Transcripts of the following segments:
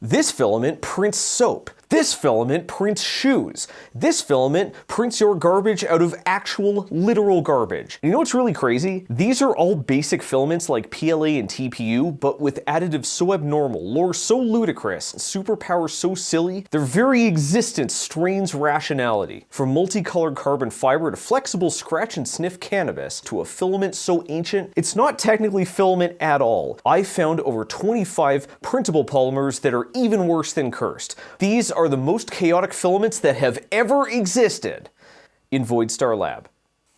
This filament prints soap. This filament prints shoes. This filament prints your garbage out of actual, literal garbage. And you know what's really crazy? These are all basic filaments like PLA and TPU, but with additives so abnormal, lore so ludicrous, and superpowers so silly, their very existence strains rationality. From multicolored carbon fiber to flexible scratch and sniff cannabis to a filament so ancient, it's not technically filament at all. I found over 25 printable polymers that are even worse than cursed. These are the most chaotic filaments that have ever existed in Voidstar Lab.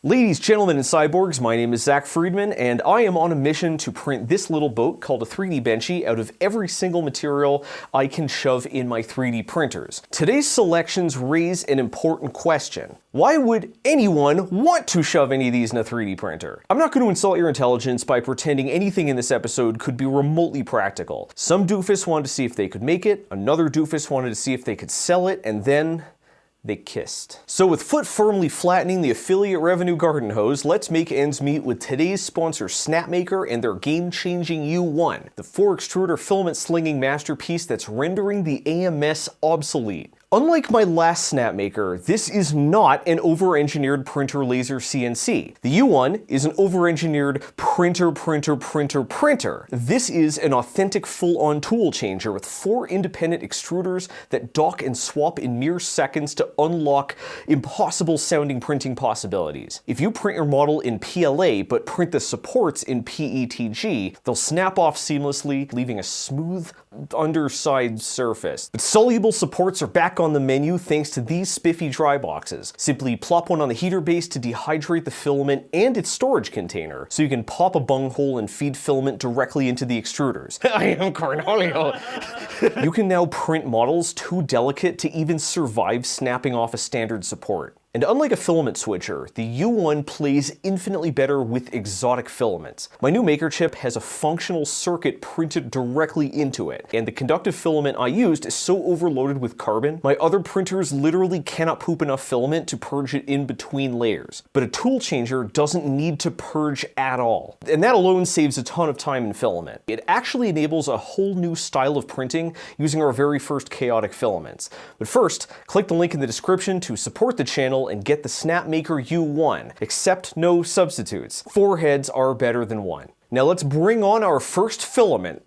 Ladies, gentlemen, and cyborgs, my name is Zach Friedman, and I am on a mission to print this little boat called a 3D Benchy out of every single material I can shove in my 3D printers. Today's selections raise an important question. Why would anyone want to shove any of these in a 3D printer? I'm not going to insult your intelligence by pretending anything in this episode could be remotely practical. Some doofus wanted to see if they could make it, another doofus wanted to see if they could sell it, and then they kissed. So with foot firmly flattening the affiliate revenue garden hose, let's make ends meet with today's sponsor Snapmaker and their game-changing U1, the 4-extruder filament slinging masterpiece that's rendering the AMS obsolete. Unlike my last Snapmaker, this is not an over-engineered printer laser CNC. The U1 is an over-engineered printer. This is an authentic full-on tool changer with 4 independent extruders that dock and swap in mere seconds to unlock impossible-sounding printing possibilities. If you print your model in PLA but print the supports in PETG, they'll snap off seamlessly, leaving a smooth underside surface. But soluble supports are back on the menu thanks to these spiffy dry boxes. Simply plop one on the heater base to dehydrate the filament and its storage container, so you can pop a bunghole and feed filament directly into the extruders. I am Cornholio! You can now print models too delicate to even survive snapping off a standard support. And unlike a filament switcher, the U1 plays infinitely better with exotic filaments. My new maker chip has a functional circuit printed directly into it, and the conductive filament I used is so overloaded with carbon, my other printers literally cannot poop enough filament to purge it in between layers. But a tool changer doesn't need to purge at all, and that alone saves a ton of time in filament. It actually enables a whole new style of printing using our very first chaotic filaments. But first, click the link in the description to support the channel and get the Snapmaker U1, except no substitutes. 4 heads are better than 1. Now let's bring on our first filament.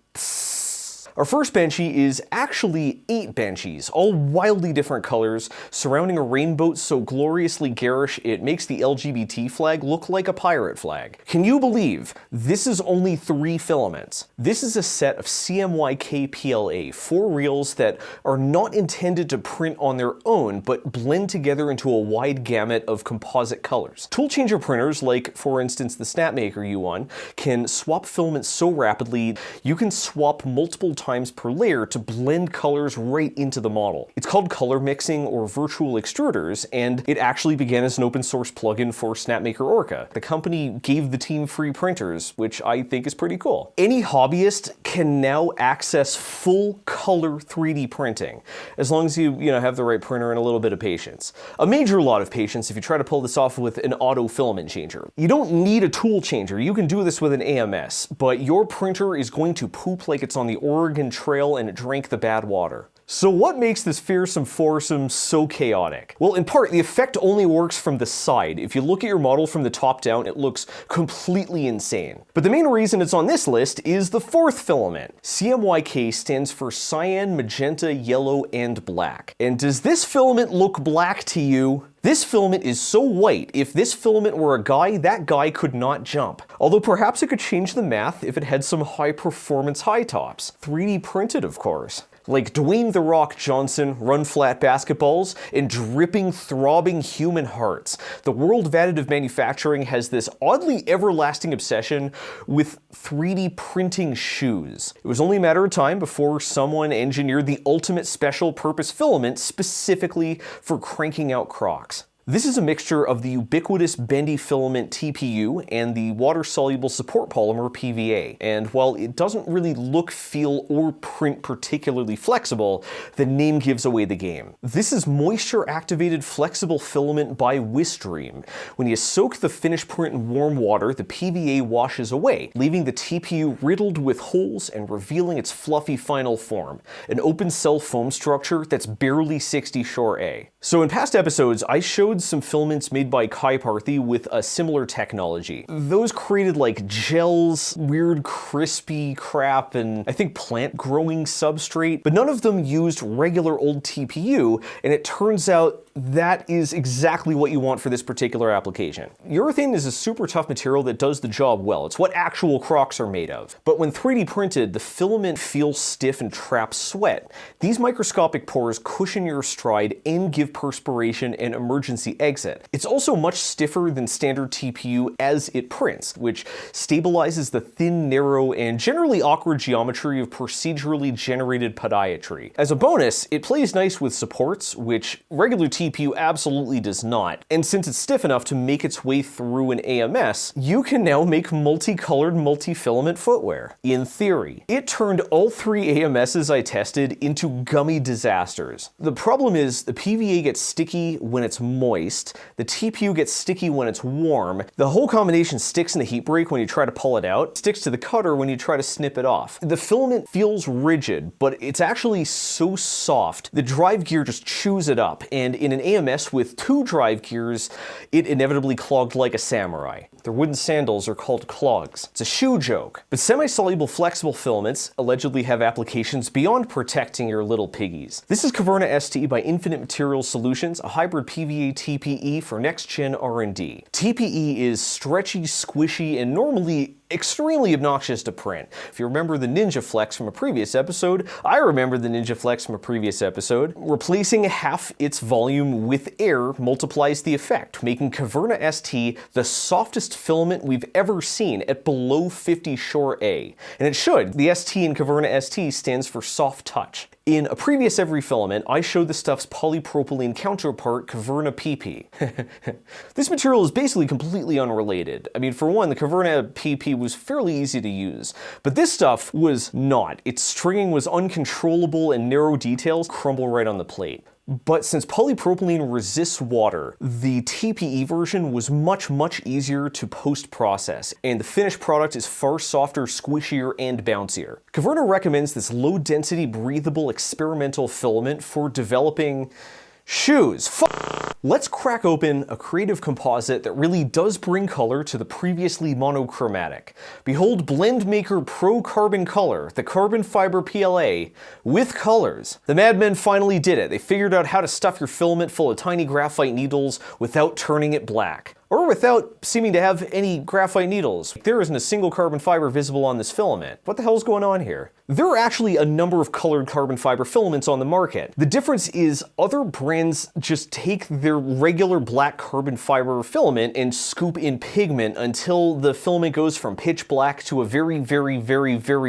Our first benchy is actually 8 benchies, all wildly different colors, surrounding a rainbow so gloriously garish it makes the LGBT flag look like a pirate flag. Can you believe this is only 3 filaments? This is a set of CMYK PLA, 4 reels that are not intended to print on their own, but blend together into a wide gamut of composite colors. Tool changer printers, like for instance the Snapmaker U1, can swap filaments so rapidly you can swap multiple times per layer to blend colors right into the model. It's called color mixing or virtual extruders, and it actually began as an open source plugin for Snapmaker Orca. The company gave the team free printers, which I think is pretty cool. Any hobbyist can now access full color 3D printing, as long as you have the right printer and a little bit of patience. A major lot of patience if you try to pull this off with an auto filament changer. You don't need a tool changer, you can do this with an AMS, but your printer is going to poop like it's on the Oregon Trail and it drank the bad water. So what makes this fearsome foursome so chaotic? Well, in part, the effect only works from the side. If you look at your model from the top down, it looks completely insane. But the main reason it's on this list is the 4th filament. CMYK stands for cyan, magenta, yellow, and black. And does this filament look black to you? This filament is so white, if this filament were a guy, that guy could not jump. Although perhaps it could change the math if it had some high-performance high tops. 3D printed, of course. Like Dwayne "The Rock" Johnson, run-flat basketballs, and dripping, throbbing human hearts. The world of additive manufacturing has this oddly everlasting obsession with 3D printing shoes. It was only a matter of time before someone engineered the ultimate special purpose filament specifically for cranking out Crocs. This is a mixture of the ubiquitous bendy filament TPU and the water-soluble support polymer PVA, and while it doesn't really look, feel, or print particularly flexible, the name gives away the game. This is moisture-activated flexible filament by Wisdream. When you soak the finished print in warm water, the PVA washes away, leaving the TPU riddled with holes and revealing its fluffy final form, an open cell foam structure that's barely 60 Shore A. So in past episodes, I showed some filaments made by Kaiparthy with a similar technology. Those created like gels, weird crispy crap, and I think plant growing substrate, but none of them used regular old TPU, and it turns out that is exactly what you want for this particular application. Urethane is a super tough material that does the job well. It's what actual Crocs are made of. But when 3D printed, the filament feels stiff and traps sweat. These microscopic pores cushion your stride and give perspiration and emergency exit. It's also much stiffer than standard TPU as it prints, which stabilizes the thin, narrow, and generally awkward geometry of procedurally generated podiatry. As a bonus, it plays nice with supports, which regular TPU absolutely does not. And since it's stiff enough to make its way through an AMS, you can now make multicolored multi-filament footwear. In theory. It turned all 3 AMSs I tested into gummy disasters. The problem is the PVA gets sticky when it's moist, the TPU gets sticky when it's warm, the whole combination sticks in the heat break when you try to pull it out, sticks to the cutter when you try to snip it off. The filament feels rigid, but it's actually so soft, the drive gear just chews it up, and in an AMS with 2 drive gears, it inevitably clogged like a samurai. Their wooden sandals are called clogs. It's a shoe joke. But semi-soluble flexible filaments allegedly have applications beyond protecting your little piggies. This is Caverna ST by Infinite Materials Solutions, a hybrid PVA TPE for next-gen R&D. TPE is stretchy, squishy, and normally extremely obnoxious to print. If you remember the Ninja Flex from a previous episode, I remember the Ninja Flex from a previous episode. Replacing half its volume with air multiplies the effect, making Caverna ST the softest filament we've ever seen at below 50 Shore A. And it should. The ST in Caverna ST stands for soft touch. In a previous Every Filament, I showed the stuff's polypropylene counterpart, Caverna PP. This material is basically completely unrelated. I mean, for one, the Caverna PP was fairly easy to use, but this stuff was not. Its stringing was uncontrollable and narrow details crumble right on the plate. But since polypropylene resists water, the TPE version was much easier to post-process, and the finished product is far softer, squishier, and bouncier. Caverna recommends this low-density, breathable, experimental filament for developing shoes. Let's crack open a creative composite that really does bring color to the previously monochromatic. Behold Blendmaker Pro Carbon Color, the carbon fiber PLA with colors. The madmen finally did it. They figured out how to stuff your filament full of tiny graphite needles without turning it black. Or without seeming to have any graphite needles. There isn't a single carbon fiber visible on this filament. What the hell's going on here? There are actually a number of colored carbon fiber filaments on the market. The difference is other brands just take their regular black carbon fiber filament and scoop in pigment until the filament goes from pitch black to a very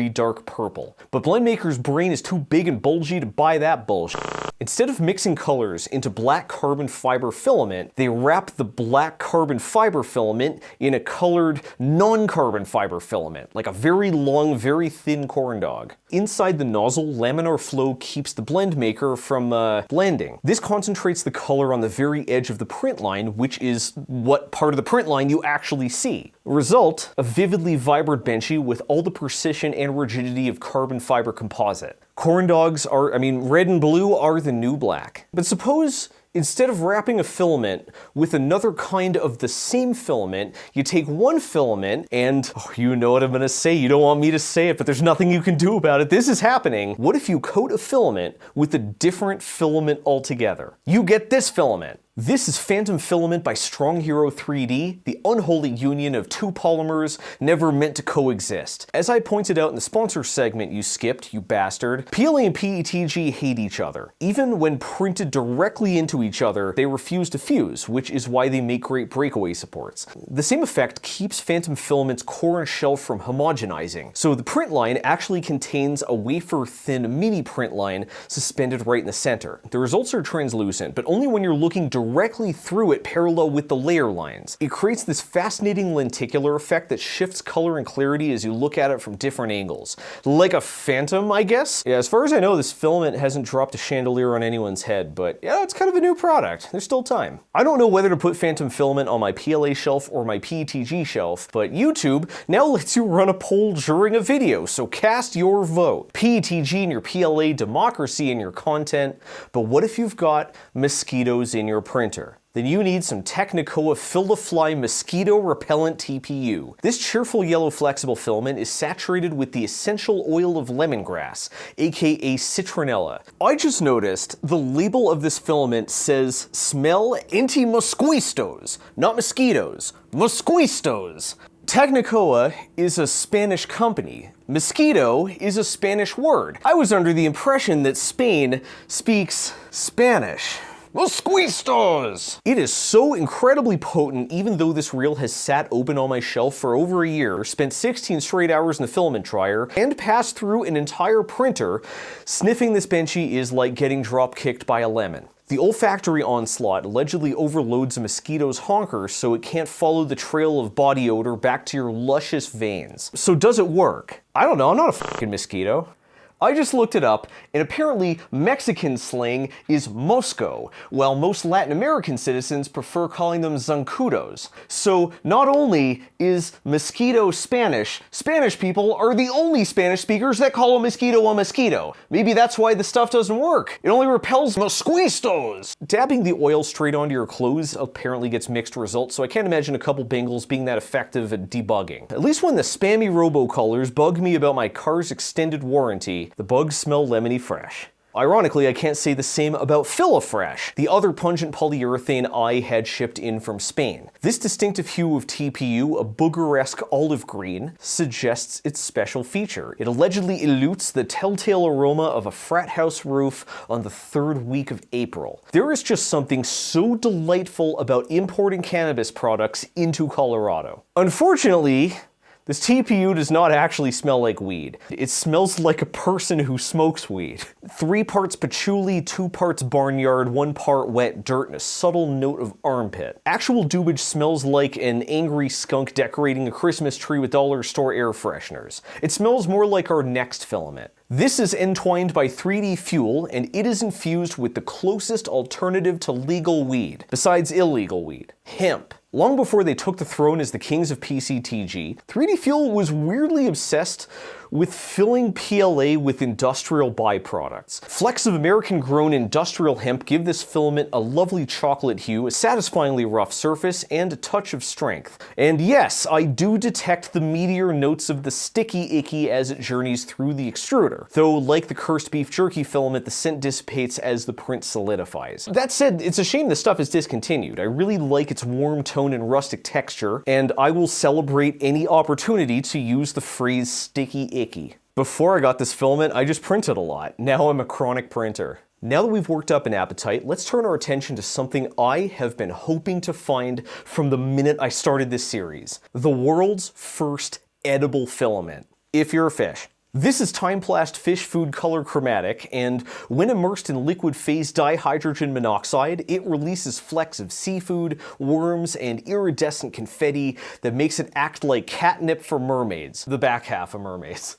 dark purple. But Blendmaker's brain is too big and bulgy to buy that bullshit. Instead of mixing colors into black carbon fiber filament, they wrap the black carbon fiber filament in a colored non-carbon fiber filament, like a very long, very thin corn dog. Inside the nozzle, laminar flow keeps the Blendmaker from blending. This concentrates the color on the very edge of the print line, which is what part of the print line you actually see. Result, a vividly vibrant benchy with all the precision and rigidity of carbon fiber composite. Corn dogs are, red and blue are the new black. But suppose instead of wrapping a filament with another kind of the same filament, you take one filament and, oh, you know what I'm gonna say, you don't want me to say it, but there's nothing you can do about it, this is happening. What if you coat a filament with a different filament altogether? You get this filament. This is Phantom Filament by Strong Hero 3D, the unholy union of 2 polymers never meant to coexist. As I pointed out in the sponsor segment you skipped, you bastard, PLA and PETG hate each other. Even when printed directly into each other, they refuse to fuse, which is why they make great breakaway supports. The same effect keeps Phantom Filament's core and shell from homogenizing, so the print line actually contains a wafer-thin mini print line suspended right in the center. The results are translucent, but only when you're looking directly directly through it parallel with the layer lines. It creates this fascinating lenticular effect that shifts color and clarity as you look at it from different angles. Like a phantom, I guess? Yeah, as far as I know, this filament hasn't dropped a chandelier on anyone's head, but yeah, it's kind of a new product. There's still time. I don't know whether to put phantom filament on my PLA shelf or my PETG shelf, but YouTube now lets you run a poll during a video, so cast your vote. PETG in your PLA, democracy in your content, but what if you've got mosquitoes in your printer? Then you need some Tecnikoa Filafly Mosquito Repellent TPU. This cheerful yellow flexible filament is saturated with the essential oil of lemongrass, aka citronella. I just noticed the label of this filament says smell Anti-Mosquistos, not mosquitoes, Mosquistos. Tecnikoa is a Spanish company. Mosquito is a Spanish word. I was under the impression that Spain speaks Spanish. Mosquistos! It is so incredibly potent, even though this reel has sat open on my shelf for over a year, spent 16 straight hours in the filament dryer, and passed through an entire printer. Sniffing this benchy is like getting drop-kicked by a lemon. The olfactory onslaught allegedly overloads a mosquito's honker so it can't follow the trail of body odor back to your luscious veins. So does it work? I don't know, I'm not a fucking mosquito. I just looked it up, and apparently Mexican slang is mosco, while most Latin American citizens prefer calling them zancudos. So not only is mosquito Spanish, Spanish people are the only Spanish speakers that call a mosquito. Maybe that's why the stuff doesn't work. It only repels mosquistos. Dabbing the oil straight onto your clothes apparently gets mixed results, so I can't imagine a couple Bengals being that effective at debugging. At least when the spammy robocallers bug me about my car's extended warranty, the bugs smell lemony fresh. Ironically, I can't say the same about Filafresh, the other pungent polyurethane I had shipped in from Spain. This distinctive hue of TPU, a booger-esque olive green, suggests its special feature. It allegedly elutes the telltale aroma of a frat house roof on the 3rd week of April. There is just something so delightful about importing cannabis products into Colorado. Unfortunately, this TPU does not actually smell like weed. It smells like a person who smokes weed. 3 parts patchouli, 2 parts barnyard, 1 part wet dirt, and a subtle note of armpit. Actual dubage smells like an angry skunk decorating a Christmas tree with dollar store air fresheners. It smells more like our next filament. This is entwined by 3D Fuel, and it is infused with the closest alternative to legal weed, besides illegal weed: hemp. Long before they took the throne as the kings of PCTG, 3D Fuel was weirdly obsessed with filling PLA with industrial byproducts. Flecks of American-grown industrial hemp give this filament a lovely chocolate hue, a satisfyingly rough surface, and a touch of strength. And yes, I do detect the meatier notes of the sticky icky as it journeys through the extruder, though like the cursed beef jerky filament, the scent dissipates as the print solidifies. That said, it's a shame this stuff is discontinued. I really like its warm tone and rustic texture, and I will celebrate any opportunity to use the phrase sticky icky. Before I got this filament, I just printed a lot. Now I'm a chronic printer. Now that we've worked up an appetite, let's turn our attention to something I have been hoping to find from the minute I started this series: the world's first edible filament. If you're a fish. This is Timeplast Fish Food Color Chromatic, and when immersed in liquid phase dihydrogen monoxide, it releases flecks of seafood, worms, and iridescent confetti that makes it act like catnip for mermaids. The back half of mermaids.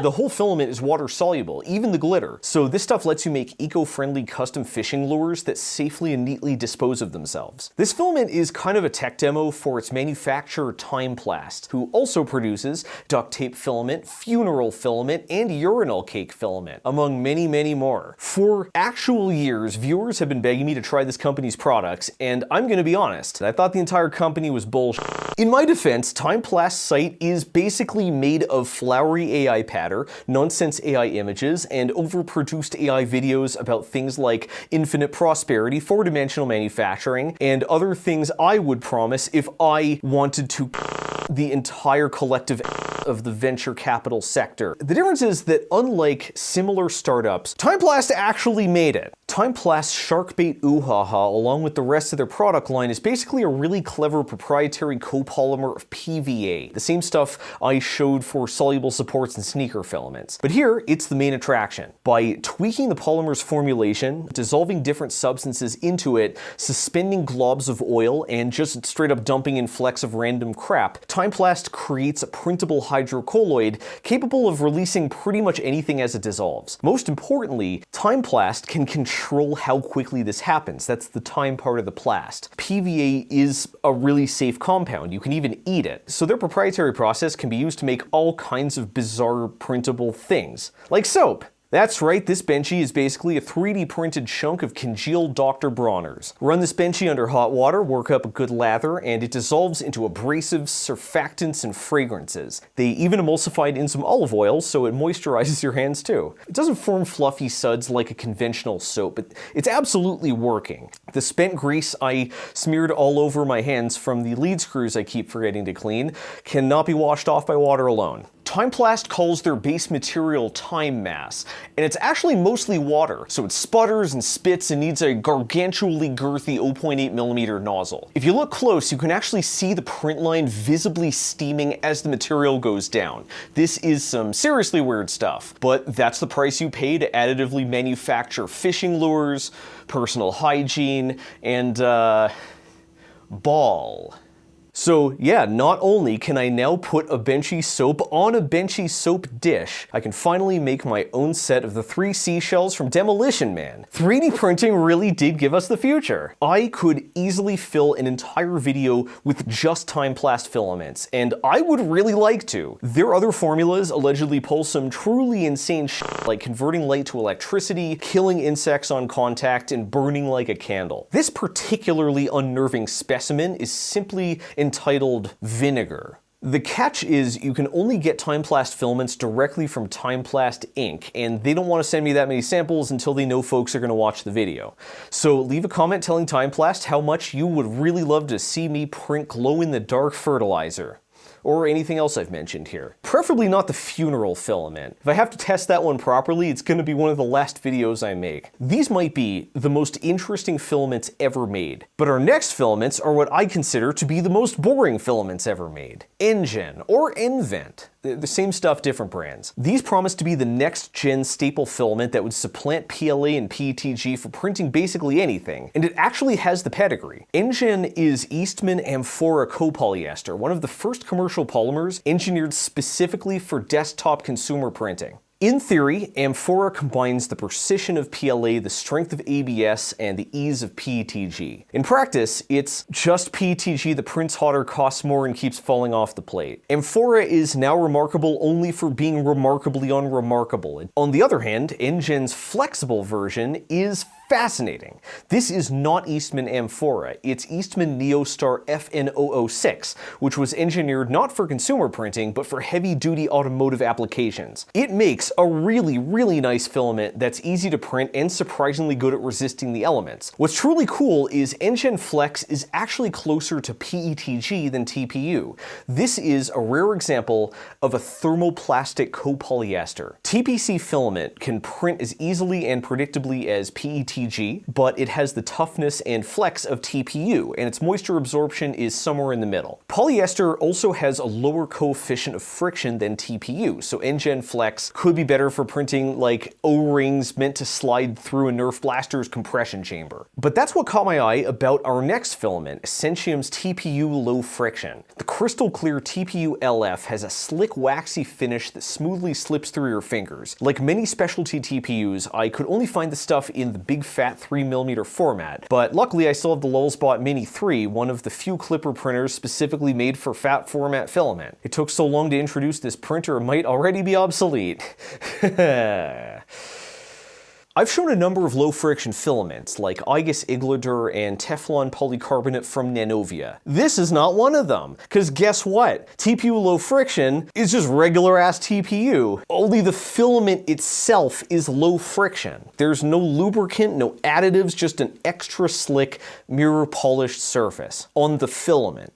The whole filament is water soluble, even the glitter, so this stuff lets you make eco-friendly custom fishing lures that safely and neatly dispose of themselves. This filament is kind of a tech demo for its manufacturer Timeplast, who also produces duct tape filament, funeral filament, and urinal cake filament, among many, many more. For actual years, viewers have been begging me to try this company's products, and I'm gonna be honest, I thought the entire company was bullshit. In my defense, Timeplast's site is basically made of flowery AI pattern, nonsense AI images, and overproduced AI videos about things like infinite prosperity, 4-dimensional manufacturing, and other things I would promise if I wanted to the entire collective of the venture capital sector. The difference is that unlike similar startups, Timeplast actually made it. Timeplast's Sharkbait Ooh-Ha-Ha, along with the rest of their product line, is basically a really clever proprietary copolymer of PVA, the same stuff I showed for soluble supports and sneaker filaments. But here, it's the main attraction. By tweaking the polymer's formulation, dissolving different substances into it, suspending globs of oil, and just straight up dumping in flecks of random crap, Timeplast creates a printable hydrocolloid capable of releasing pretty much anything as it dissolves. Most importantly, Timeplast can control how quickly this happens. That's the time part of the plast. PVA is a really safe compound. You can even eat it. So their proprietary process can be used to make all kinds of bizarre printable things, like soap. That's right, this Benchy is basically a 3D printed chunk of congealed Dr. Bronner's. Run this Benchy under hot water, work up a good lather, and it dissolves into abrasives, surfactants, and fragrances. They even emulsified in some olive oil, so it moisturizes your hands too. It doesn't form fluffy suds like a conventional soap, but it's absolutely working. The spent grease I smeared all over my hands from the lead screws I keep forgetting to clean cannot be washed off by water alone. Timeplast calls their base material time mass, and it's actually mostly water, so it sputters and spits and needs a gargantually girthy 0.8mm nozzle. If you look close, you can actually see the print line visibly steaming as the material goes down. This is some seriously weird stuff, but that's the price you pay to additively manufacture fishing lures, personal hygiene, and, ball. So yeah, not only can I now put a Benchy soap on a Benchy soap dish, I can finally make my own set of the 3 seashells from Demolition Man. 3D printing really did give us the future. I could easily fill an entire video with just Timeplast filaments, and I would really like to. Their other formulas allegedly pull some truly insane shit, like converting light to electricity, killing insects on contact, and burning like a candle. This particularly unnerving specimen is simply entitled Vinegar. The catch is you can only get Timeplast filaments directly from Timeplast Inc., and they don't want to send me that many samples until they know folks are going to watch the video. So leave a comment telling Timeplast how much you would really love to see me print glow-in-the-dark fertilizer. Or anything else I've mentioned here. Preferably not the funeral filament. If I have to test that one properly, it's going to be one of the last videos I make. These might be the most interesting filaments ever made. But our next filaments are what I consider to be the most boring filaments ever made. NGen, or Nvent. The same stuff, different brands. These promise to be the next gen staple filament that would supplant PLA and PETG for printing basically anything, and it actually has the pedigree. NGen is Eastman Amphora copolyester, one of the first commercial polymers engineered specifically for desktop consumer printing. In theory, Amphora combines the precision of PLA, the strength of ABS, and the ease of PETG. In practice, it's just PETG that prints hotter, costs more, and keeps falling off the plate. Amphora is now remarkable only for being remarkably unremarkable. On the other hand, NGen's flexible version is fascinating. This is not Eastman Amphora, it's Eastman Neostar FN006, which was engineered not for consumer printing, but for heavy-duty automotive applications. It makes a really, really nice filament that's easy to print and surprisingly good at resisting the elements. What's truly cool is NGen Flex is actually closer to PETG than TPU. This is a rare example of a thermoplastic copolyester. TPC filament can print as easily and predictably as PETG, but it has the toughness and flex of TPU, and its moisture absorption is somewhere in the middle. Polyester also has a lower coefficient of friction than TPU, so NGen Flex could be better for printing like O-rings meant to slide through a Nerf blaster's compression chamber. But that's what caught my eye about our next filament, Essentium's TPU Low Friction. The crystal clear TPU LF has a slick, waxy finish that smoothly slips through your fingers. Like many specialty TPUs, I could only find the stuff in the big fat 3mm format, but luckily I still have the Lulzbot Mini 3, one of the few clipper printers specifically made for fat format filament. It took so long to introduce this printer, it might already be obsolete. I've shown a number of low-friction filaments, like Igus Igladur and Teflon polycarbonate from Nanovia. This is not one of them, because guess what? TPU low friction is just regular-ass TPU. Only the filament itself is low friction. There's no lubricant, no additives, just an extra slick, mirror-polished surface on the filament,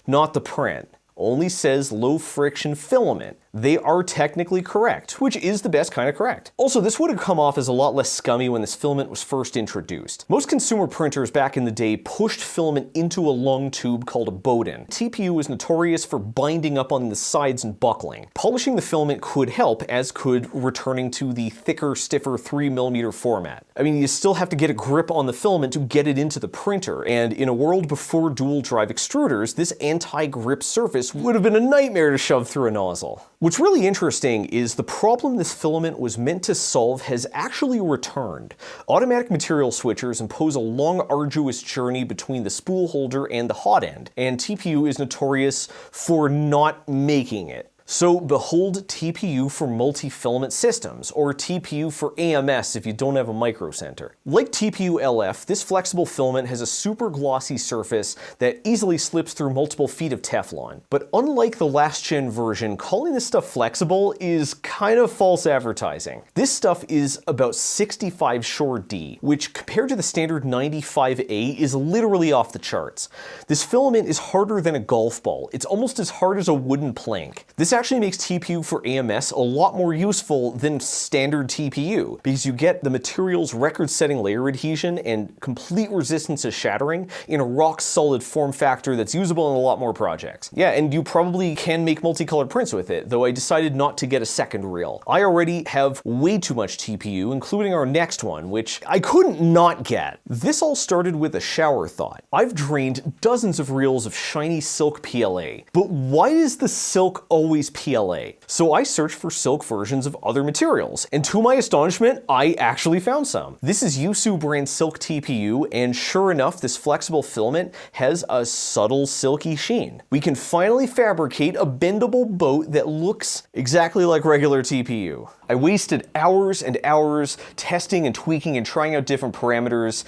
not the print. Only says low friction filament. They are technically correct, which is the best kind of correct. Also, this would have come off as a lot less scummy when this filament was first introduced. Most consumer printers back in the day pushed filament into a long tube called a Bowden. TPU was notorious for binding up on the sides and buckling. Polishing the filament could help, as could returning to the thicker, stiffer 3mm format. I mean, you still have to get a grip on the filament to get it into the printer, and in a world before dual drive extruders, this anti-grip surface would have been a nightmare to shove through a nozzle. What's really interesting is the problem this filament was meant to solve has actually returned. Automatic material switchers impose a long, arduous journey between the spool holder and the hot end, and TPU is notorious for not making it. So behold TPU for multi-filament systems, or TPU for AMS if you don't have a micro center. Like TPU LF, this flexible filament has a super glossy surface that easily slips through multiple feet of Teflon. But unlike the last gen version, calling this stuff flexible is kind of false advertising. This stuff is about 65 Shore D, which compared to the standard 95A is literally off the charts. This filament is harder than a golf ball. It's almost as hard as a wooden plank. This actually makes TPU for AMS a lot more useful than standard TPU, because you get the material's record-setting layer adhesion and complete resistance to shattering in a rock-solid form factor that's usable in a lot more projects. Yeah, and you probably can make multicolored prints with it, though I decided not to get a second reel. I already have way too much TPU, including our next one, which I couldn't not get. This all started with a shower thought. I've drained dozens of reels of shiny silk PLA, but why is the silk always PLA? So I searched for silk versions of other materials, and to my astonishment, I actually found some. This is Yousu brand silk TPU, and sure enough, this flexible filament has a subtle silky sheen. We can finally fabricate a bendable boat that looks exactly like regular TPU. I wasted hours and hours testing and tweaking and trying out different parameters,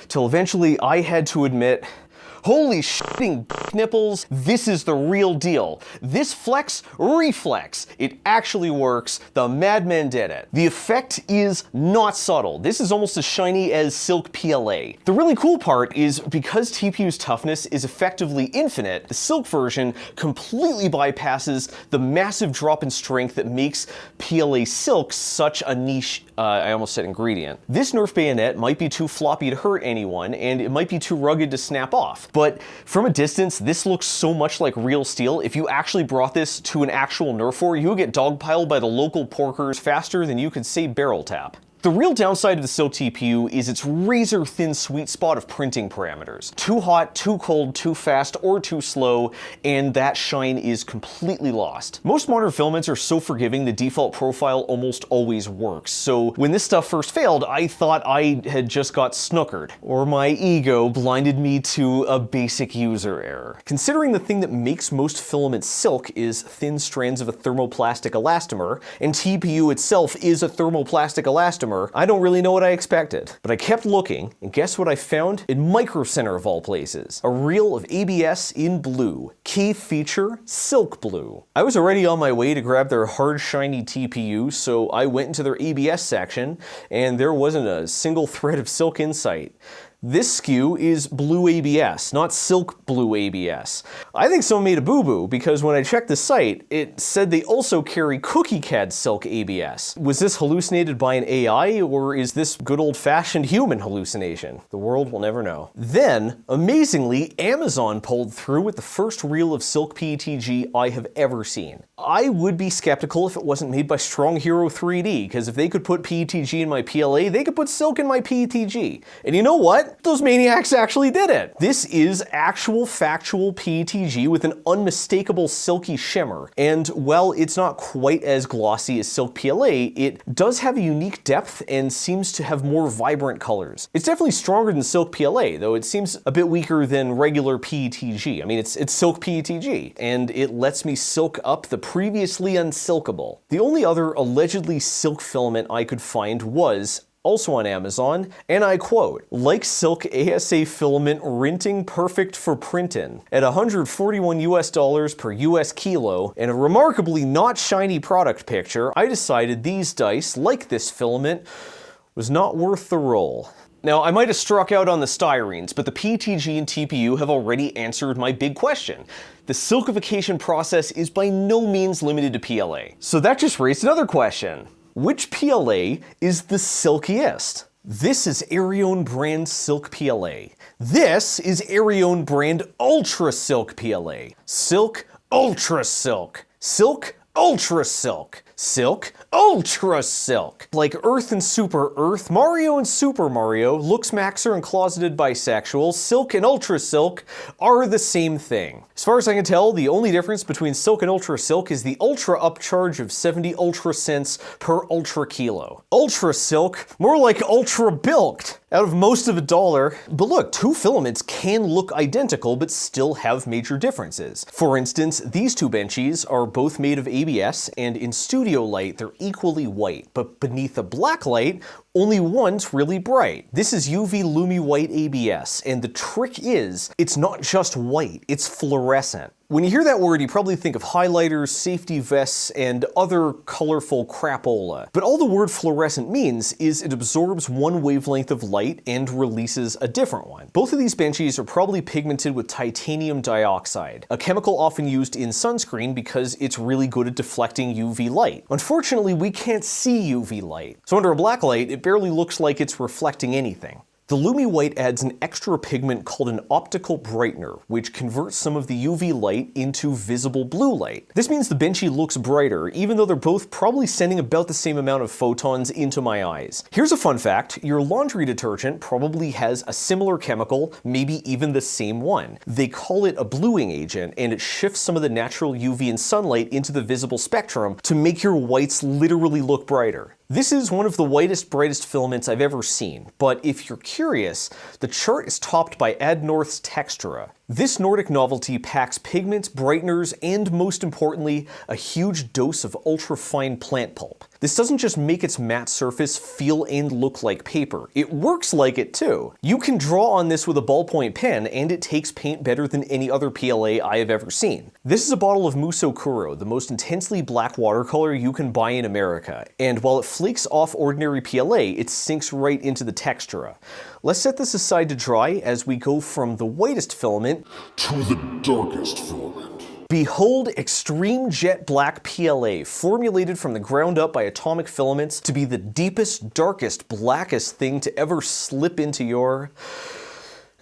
till eventually I had to admit, holy shitting nipples, this is the real deal. This flex reflex. It actually works. The madmen did it. The effect is not subtle. This is almost as shiny as silk PLA. The really cool part is because TPU's toughness is effectively infinite, the silk version completely bypasses the massive drop in strength that makes PLA silk such a niche, I almost said ingredient. This Nerf bayonet might be too floppy to hurt anyone, and it might be too rugged to snap off. But from a distance, this looks so much like real steel. If you actually brought this to an actual Nerf war, you would get dogpiled by the local porkers faster than you could say barrel tap. The real downside of the silk TPU is its razor-thin sweet spot of printing parameters. Too hot, too cold, too fast, or too slow, and that shine is completely lost. Most modern filaments are so forgiving the default profile almost always works, so when this stuff first failed, I thought I had just got snookered, or my ego blinded me to a basic user error. Considering the thing that makes most filaments silk is thin strands of a thermoplastic elastomer, and TPU itself is a thermoplastic elastomer, I don't really know what I expected. But I kept looking, and guess what I found? In Micro Center of all places. A reel of ABS in blue. Key feature, silk blue. I was already on my way to grab their hard shiny TPU, so I went into their ABS section, and there wasn't a single thread of silk in sight. This SKU is blue ABS, not silk blue ABS. I think someone made a boo-boo, because when I checked the site, it said they also carry cookie CAD silk ABS. Was this hallucinated by an AI, or is this good old-fashioned human hallucination? The world will never know. Then, amazingly, Amazon pulled through with the first reel of silk PETG I have ever seen. I would be skeptical if it wasn't made by Strong Hero 3D, because if they could put PETG in my PLA, they could put silk in my PETG. And you know what? Those maniacs actually did it. This is actual factual PETG with an unmistakable silky shimmer. And while it's not quite as glossy as silk PLA, it does have a unique depth and seems to have more vibrant colors. It's definitely stronger than silk PLA, though it seems a bit weaker than regular PETG. I mean, it's silk PETG, and it lets me silk up the previously unsilkable. The only other allegedly silk filament I could find was also on Amazon, and I quote, "Like silk ASA filament rinting perfect for printin'." At $141 US per US kilo, and a remarkably not shiny product picture, I decided these dice, like this filament, was not worth the roll. Now, I might have struck out on the styrenes, but the PETG and TPU have already answered my big question. The silkification process is by no means limited to PLA. So that just raised another question. Which PLA is the silkiest? This is Eryone brand Silk PLA. This is Eryone brand Ultra Silk PLA. Silk, Ultra Silk. Silk, Ultra Silk. Silk, Ultra Silk. Like Earth and Super Earth, Mario and Super Mario, Lux Maxer and Closeted Bisexual, Silk and Ultra Silk are the same thing. As far as I can tell, the only difference between Silk and Ultra Silk is the ultra upcharge of 70 ultra cents per ultra kilo. Ultra Silk, more like ultra bilked, out of most of $1. But look, two filaments can look identical but still have major differences. For instance, these two benchies are both made of ABS, and in studio light they're equally white, but beneath a black light, only one's really bright. This is UV Lumi white ABS, and the trick is, it's not just white, it's fluorescent. When you hear that word, you probably think of highlighters, safety vests, and other colorful crapola. But all the word fluorescent means is it absorbs one wavelength of light and releases a different one. Both of these benchies are probably pigmented with titanium dioxide, a chemical often used in sunscreen because it's really good at deflecting UV light. Unfortunately, we can't see UV light, so under a black light, it barely looks like it's reflecting anything. The Lumi White adds an extra pigment called an optical brightener, which converts some of the UV light into visible blue light. This means the benchy looks brighter, even though they're both probably sending about the same amount of photons into my eyes. Here's a fun fact: your laundry detergent probably has a similar chemical, maybe even the same one. They call it a bluing agent, and it shifts some of the natural UV and sunlight into the visible spectrum to make your whites literally look brighter. This is one of the whitest, brightest filaments I've ever seen, but if you're curious, the chart is topped by Adnorth's Textura. This Nordic novelty packs pigments, brighteners, and most importantly, a huge dose of ultra-fine plant pulp. This doesn't just make its matte surface feel and look like paper, it works like it too. You can draw on this with a ballpoint pen, and it takes paint better than any other PLA I have ever seen. This is a bottle of Musokuro, the most intensely black watercolor you can buy in America, and while it flakes off ordinary PLA, it sinks right into the Textura. Let's set this aside to dry as we go from the whitest filament to the darkest filament. Behold Extreme Jet Black PLA, formulated from the ground up by Atomic Filaments to be the deepest, darkest, blackest thing to ever slip into your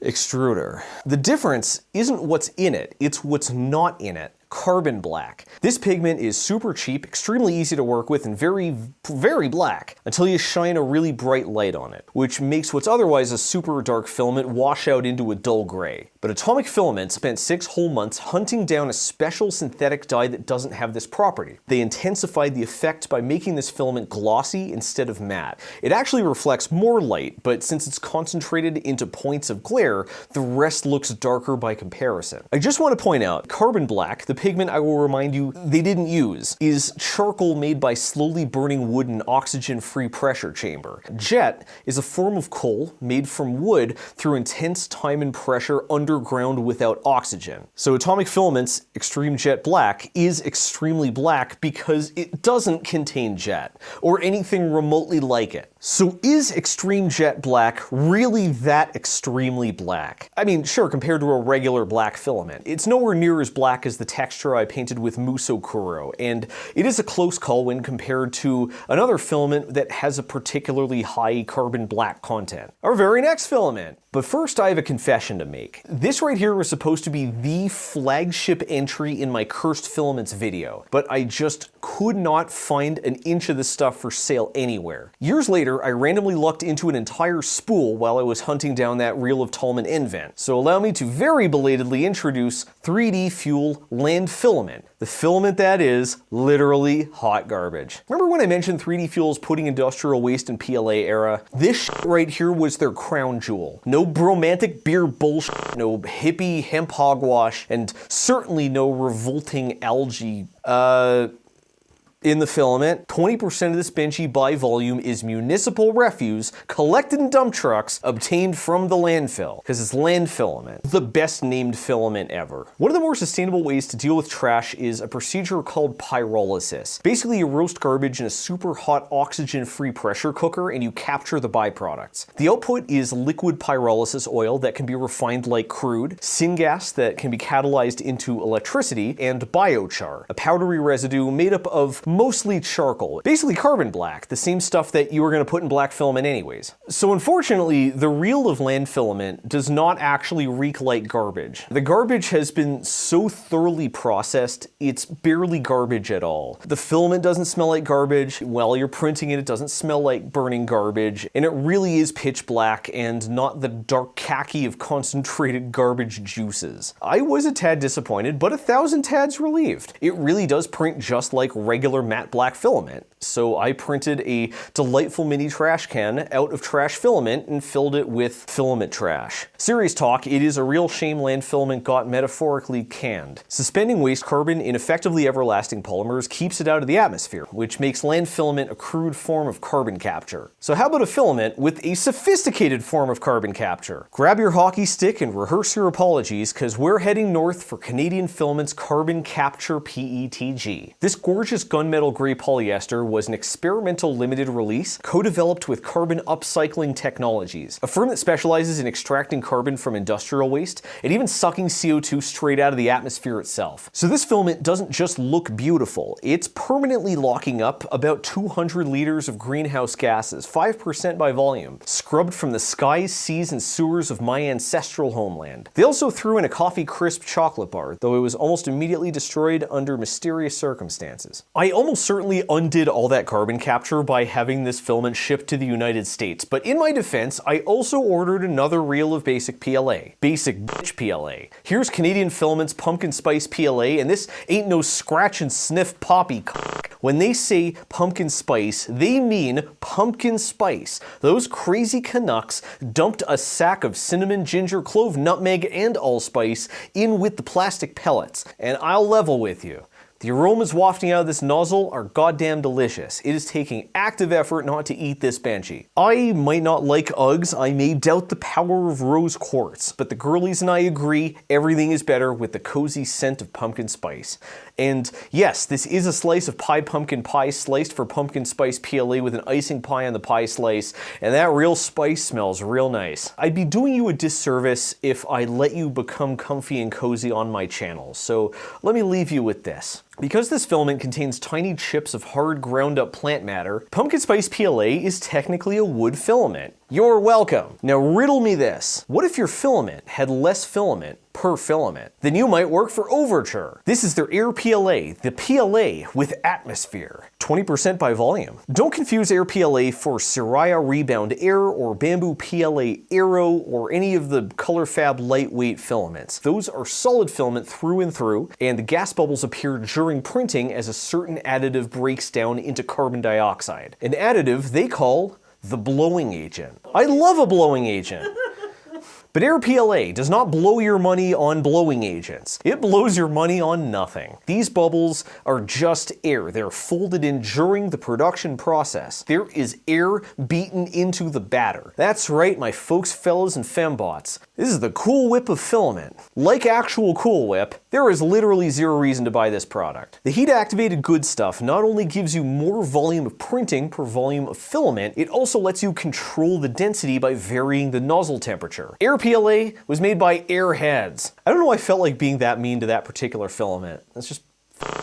extruder. The difference isn't what's in it, it's what's not in it. Carbon black. This pigment is super cheap, extremely easy to work with, and very, very black until you shine a really bright light on it, which makes what's otherwise a super dark filament wash out into a dull gray. But Atomic Filament spent 6 whole months hunting down a special synthetic dye that doesn't have this property. They intensified the effect by making this filament glossy instead of matte. It actually reflects more light, but since it's concentrated into points of glare, the rest looks darker by comparison. I just want to point out, carbon black, the pigment I will remind you they didn't use, is charcoal made by slowly burning wood in an oxygen-free pressure chamber. Jet is a form of coal made from wood through intense time and pressure underground without oxygen. So Atomic Filament's Extreme Jet Black is extremely black because it doesn't contain jet, or anything remotely like it. So is Extreme Jet Black really that extremely black? I mean, sure, compared to a regular black filament. It's nowhere near as black as the texture I painted with Musokuro, and it is a close call when compared to another filament that has a particularly high carbon black content. Our very next filament. But first, I have a confession to make. This right here was supposed to be the flagship entry in my Cursed Filaments video, but I just could not find an inch of this stuff for sale anywhere. Years later, I randomly lucked into an entire spool while I was hunting down that reel of Taulman Invent. So allow me to very belatedly introduce 3D Fuel Landfillament, the filament that is literally hot garbage. Remember when I mentioned 3D Fuel's putting industrial waste in PLA era? This shit right here was their crown jewel. No bromantic beer bullshit, no hippie hemp hogwash, and certainly no revolting algae, In the filament, 20% of this benchy by volume is municipal refuse collected in dump trucks obtained from the landfill, because it's Landfillament, the best named filament ever. One of the more sustainable ways to deal with trash is a procedure called pyrolysis. Basically, you roast garbage in a super hot oxygen-free pressure cooker and you capture the byproducts. The output is liquid pyrolysis oil that can be refined like crude, syngas that can be catalyzed into electricity, and biochar, a powdery residue made up of mostly charcoal, basically carbon black, the same stuff that you were going to put in black filament anyways. So unfortunately, the reel of Landfillament does not actually reek like garbage. The garbage has been so thoroughly processed, it's barely garbage at all. The filament doesn't smell like garbage. While you're printing it, it doesn't smell like burning garbage, and it really is pitch black and not the dark khaki of concentrated garbage juices. I was a tad disappointed, but 1,000 tads relieved. It really does print just like regular matte black filament. So I printed a delightful mini trash can out of trash filament and filled it with filament trash. Serious talk, it is a real shame Landfillament got metaphorically canned. Suspending waste carbon in effectively everlasting polymers keeps it out of the atmosphere, which makes Landfillament a crude form of carbon capture. So how about a filament with a sophisticated form of carbon capture? Grab your hockey stick and rehearse your apologies, because we're heading north for Canadian Filament's Carbon Capture PETG. This gorgeous gunmetal gray polyester was an experimental limited release co-developed with carbon upcycling technologies, a firm that specializes in extracting carbon from industrial waste and even sucking CO2 straight out of the atmosphere itself. So this filament doesn't just look beautiful, it's permanently locking up about 200 liters of greenhouse gases, 5% by volume, scrubbed from the skies, seas, and sewers of my ancestral homeland. They also threw in a coffee crisp chocolate bar, though it was almost immediately destroyed under mysterious circumstances. I almost certainly undid all that carbon capture by having this filament shipped to the United States, but in my defense, I also ordered another reel of basic PLA. Basic bitch PLA. Here's Canadian Filament's Pumpkin Spice PLA, and this ain't no scratch and sniff poppycock. When they say pumpkin spice, they mean pumpkin spice. Those crazy Canucks dumped a sack of cinnamon, ginger, clove, nutmeg, and allspice in with the plastic pellets, and I'll level with you. The aromas wafting out of this nozzle are goddamn delicious. It is taking active effort not to eat this benchy. I might not like Uggs, I may doubt the power of rose quartz, but the girlies and I agree everything is better with the cozy scent of pumpkin spice. And yes, this is a slice of pie pumpkin pie sliced for pumpkin spice PLA with an icing pie on the pie slice, and that real spice smells real nice. I'd be doing you a disservice if I let you become comfy and cozy on my channel, so let me leave you with this. Because this filament contains tiny chips of hard ground up plant matter, pumpkin spice PLA is technically a wood filament. You're welcome. Now riddle me this. What if your filament had less filament per filament? Then you might work for Overture. This is their Air PLA, the PLA with atmosphere. 20% by volume. Don't confuse Air PLA for Siraya Rebound Air or Bamboo PLA Aero or any of the Colorfabb lightweight filaments. Those are solid filament through and through, and the gas bubbles appear during printing as a certain additive breaks down into carbon dioxide. An additive they call the blowing agent. I love a blowing agent. But Air PLA does not blow your money on blowing agents. It blows your money on nothing. These bubbles are just air. They're folded in during the production process. There is air beaten into the batter. That's right, my folks, fellas, and fembots. This is the Cool Whip of filament. Like actual Cool Whip, there is literally zero reason to buy this product. The heat-activated good stuff not only gives you more volume of printing per volume of filament, it also lets you control the density by varying the nozzle temperature. Air PLA was made by airheads. I don't know why I felt like being that mean to that particular filament. That's just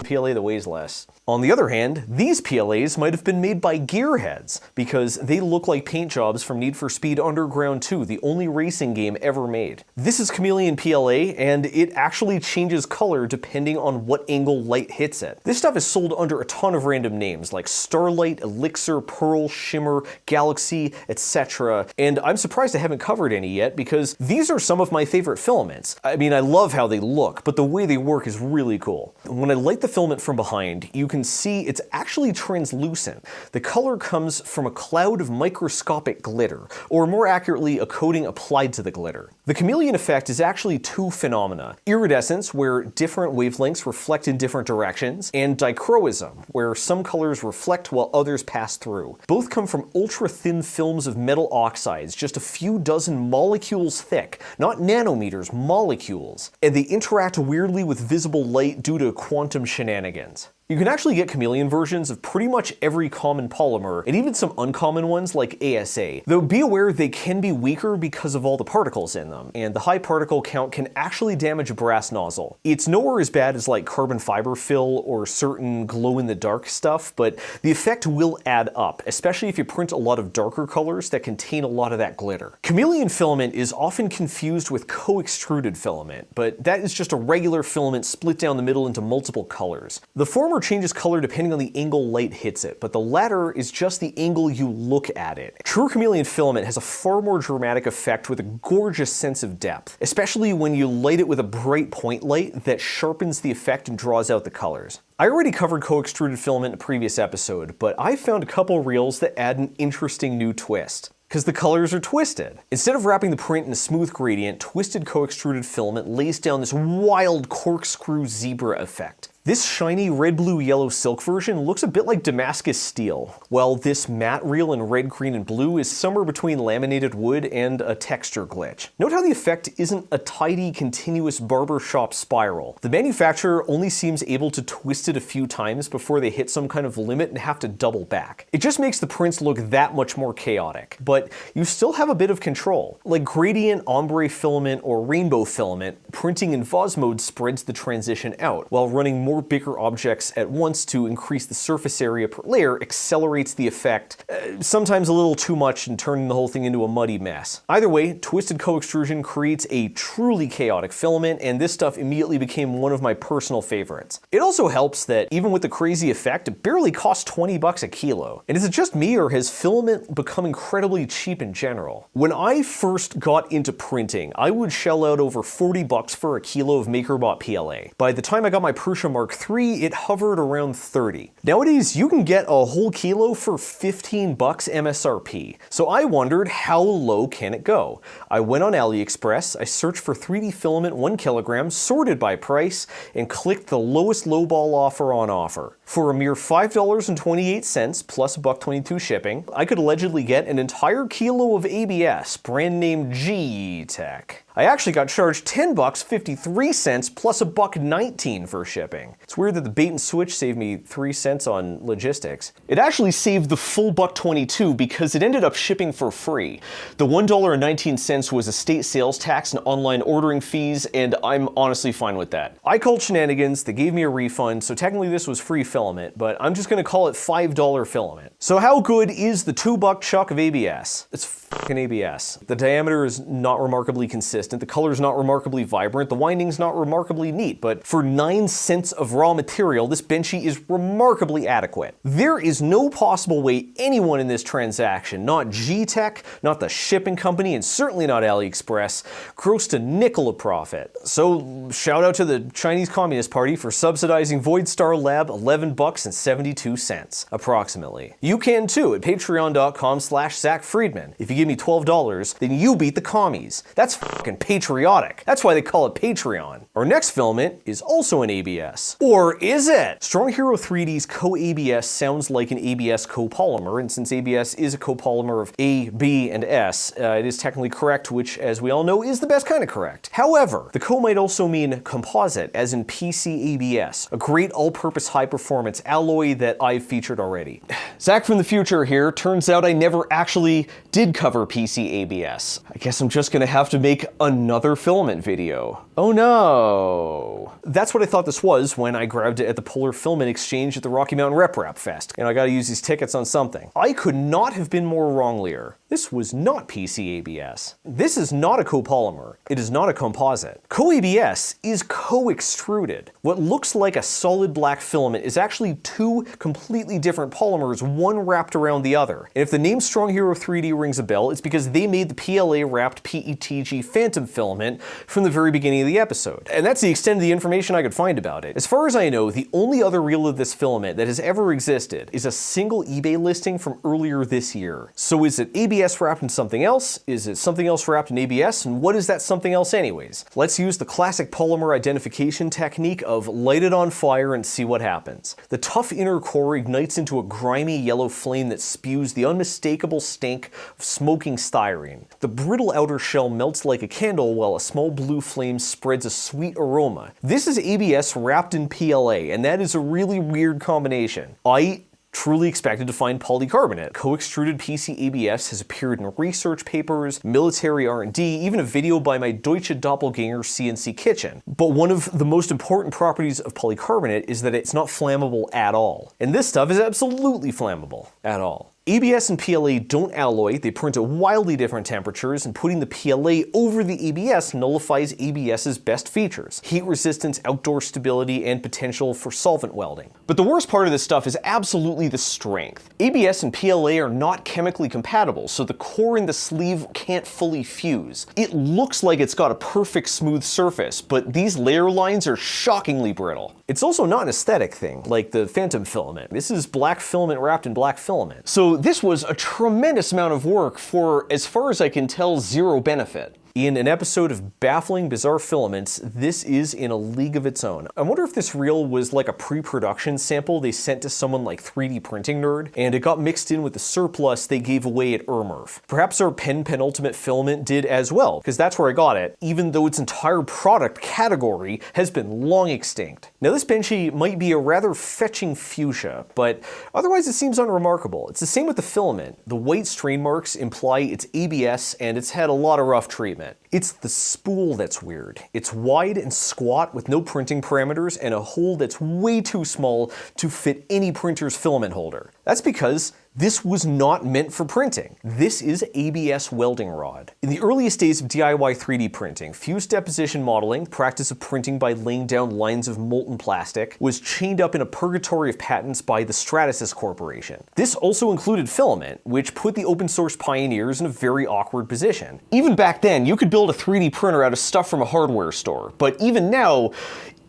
PLA that weighs less. On the other hand, these PLAs might have been made by gearheads, because they look like paint jobs from Need for Speed Underground 2, the only racing game ever made. This is Chameleon PLA, and it actually changes color depending on what angle light hits it. This stuff is sold under a ton of random names, like Starlight, Elixir, Pearl, Shimmer, Galaxy, etc. And I'm surprised I haven't covered any yet, because these are some of my favorite filaments. I mean, I love how they look, but the way they work is really cool. When I light the filament from behind, you can see it's actually translucent. The color comes from a cloud of microscopic glitter, or more accurately, a coating applied to the glitter. The chameleon effect is actually two phenomena: iridescence, where different wavelengths reflect in different directions, and dichroism, where some colors reflect while others pass through. Both come from ultra-thin films of metal oxides, just a few dozen molecules thick, not nanometers, molecules, and they interact weirdly with visible light due to quantum shenanigans. You can actually get chameleon versions of pretty much every common polymer, and even some uncommon ones like ASA, though be aware they can be weaker because of all the particles in them, and the high particle count can actually damage a brass nozzle. It's nowhere as bad as like carbon fiber fill or certain glow-in-the-dark stuff, but the effect will add up, especially if you print a lot of darker colors that contain a lot of that glitter. Chameleon filament is often confused with co-extruded filament, but that is just a regular filament split down the middle into multiple colors. The former changes color depending on the angle light hits it, but the latter is just the angle you look at it. True chameleon filament has a far more dramatic effect with a gorgeous sense of depth, especially when you light it with a bright point light that sharpens the effect and draws out the colors. I already covered co-extruded filament in a previous episode, but I found a couple reels that add an interesting new twist. Because the colors are twisted. Instead of wrapping the print in a smooth gradient, twisted co-extruded filament lays down this wild corkscrew zebra effect. This shiny red, blue, yellow silk version looks a bit like Damascus steel, while this matte reel in red, green, and blue is somewhere between laminated wood and a texture glitch. Note how the effect isn't a tidy, continuous barbershop spiral. The manufacturer only seems able to twist it a few times before they hit some kind of limit and have to double back. It just makes the prints look that much more chaotic, but you still have a bit of control. Like gradient, ombre filament, or rainbow filament, printing in Vos mode spreads the transition out, while running more bigger objects at once to increase the surface area per layer accelerates the effect, sometimes a little too much and turning the whole thing into a muddy mess. Either way, twisted co-extrusion creates a truly chaotic filament, and this stuff immediately became one of my personal favorites. It also helps that even with the crazy effect, it barely costs 20 bucks a kilo. And is it just me, or has filament become incredibly cheap in general? When I first got into printing, I would shell out over 40 bucks for a kilo of MakerBot PLA. By the time I got my Prusa Mark III, it hovered around 30. Nowadays, you can get a whole kilo for 15 bucks MSRP. So I wondered, how low can it go? I went on AliExpress, I searched for 3D filament 1 kilogram, sorted by price, and clicked the lowest lowball offer on offer. For a mere $5.28 plus $1.22 shipping, I could allegedly get an entire kilo of ABS, brand name G-Tech. I actually got charged 10 bucks 53 cents plus $1.19 for shipping. It's weird that the bait and switch saved me 3 cents on logistics. It actually saved the full $1.22 because it ended up shipping for free. The $1.19 was a state sales tax and online ordering fees, and I'm honestly fine with that. I called shenanigans, they gave me a refund, so technically this was free filament, but I'm just gonna call it $5 filament. So how good is the $2 chuck of ABS? It's fucking ABS. The diameter is not remarkably consistent, the color's not remarkably vibrant, the winding's not remarkably neat, but for 9 cents of raw material, this benchy is remarkably adequate. There is no possible way anyone in this transaction, not G-Tech, not the shipping company, and certainly not AliExpress, grossed a nickel of profit. So shout out to the Chinese Communist Party for subsidizing Voidstar Lab 11 bucks and 72 cents, approximately. You can too at patreon.com/ZachFriedman. If you give me $12, then you beat the commies. That's fucking patriotic. That's why they call it Patreon. Our next filament is also an ABS. Or is it? Strong Hero 3D's co-ABS sounds like an ABS copolymer, and since ABS is a copolymer of A, B, and S, it is technically correct, which, as we all know, is the best kind of correct. However, the co might also mean composite, as in PCABS, a great all-purpose high-performance alloy that I've featured already. Zach from the future here. Turns out I never actually did cover PCABS. I guess I'm just gonna have to make another filament video. Oh no. That's what I thought this was when I grabbed it at the Polar Filament Exchange at the Rocky Mountain Rep Fest. And I gotta use these tickets on something. I could not have been more wronglier. This was not PCABS. This is not a copolymer. It is not a composite. Co-ABS is co-extruded. What looks like a solid black filament is actually two completely different polymers, one wrapped around the other. And if the name Strong Hero 3D rings a bell, it's because they made the PLA-wrapped PETG Phantom filament from the very beginning of the episode. And that's the extent of the information I could find about it. As far as I know, the only other reel of this filament that has ever existed is a single eBay listing from earlier this year. So is it ABS wrapped in something else? Is it something else wrapped in ABS? And what is that something else anyways? Let's use the classic polymer identification technique of light it on fire and see what happens. The tough inner core ignites into a grimy yellow flame that spews the unmistakable stink of smoking styrene. The brittle outer shell melts like a candle while a small blue flame spreads a sweet aroma. This is ABS wrapped in PLA, and that is a really weird combination. I truly expected to find polycarbonate. Co-extruded PC-ABS has appeared in research papers, military R&D, even a video by my Deutsche Doppelganger CNC kitchen. But one of the most important properties of polycarbonate is that it's not flammable at all. And this stuff is absolutely flammable at all. ABS and PLA don't alloy, they print at wildly different temperatures, and putting the PLA over the ABS nullifies ABS's best features: heat resistance, outdoor stability, and potential for solvent welding. But the worst part of this stuff is absolutely the strength. ABS and PLA are not chemically compatible, so the core in the sleeve can't fully fuse. It looks like it's got a perfect smooth surface, but these layer lines are shockingly brittle. It's also not an aesthetic thing, like the phantom filament. This is black filament wrapped in black filament. So this was a tremendous amount of work for, as far as I can tell, zero benefit. In an episode of Baffling Bizarre Filaments, this is in a league of its own. I wonder if this reel was like a pre-production sample they sent to someone like 3D Printing Nerd, and it got mixed in with the surplus they gave away at Ermerf. Perhaps our penultimate filament did as well, because that's where I got it, even though its entire product category has been long extinct. Now this benchy might be a rather fetching fuchsia, but otherwise it seems unremarkable. It's the same with the filament. The white strain marks imply it's ABS, and it's had a lot of rough treatment. It's the spool that's weird. It's wide and squat with no printing parameters and a hole that's way too small to fit any printer's filament holder. That's because this was not meant for printing. This is ABS welding rod. In the earliest days of DIY 3D printing, fuse deposition modeling, practice of printing by laying down lines of molten plastic, was chained up in a purgatory of patents by the Stratasys Corporation. This also included filament, which put the open source pioneers in a very awkward position. Even back then, you could build a 3D printer out of stuff from a hardware store, but even now,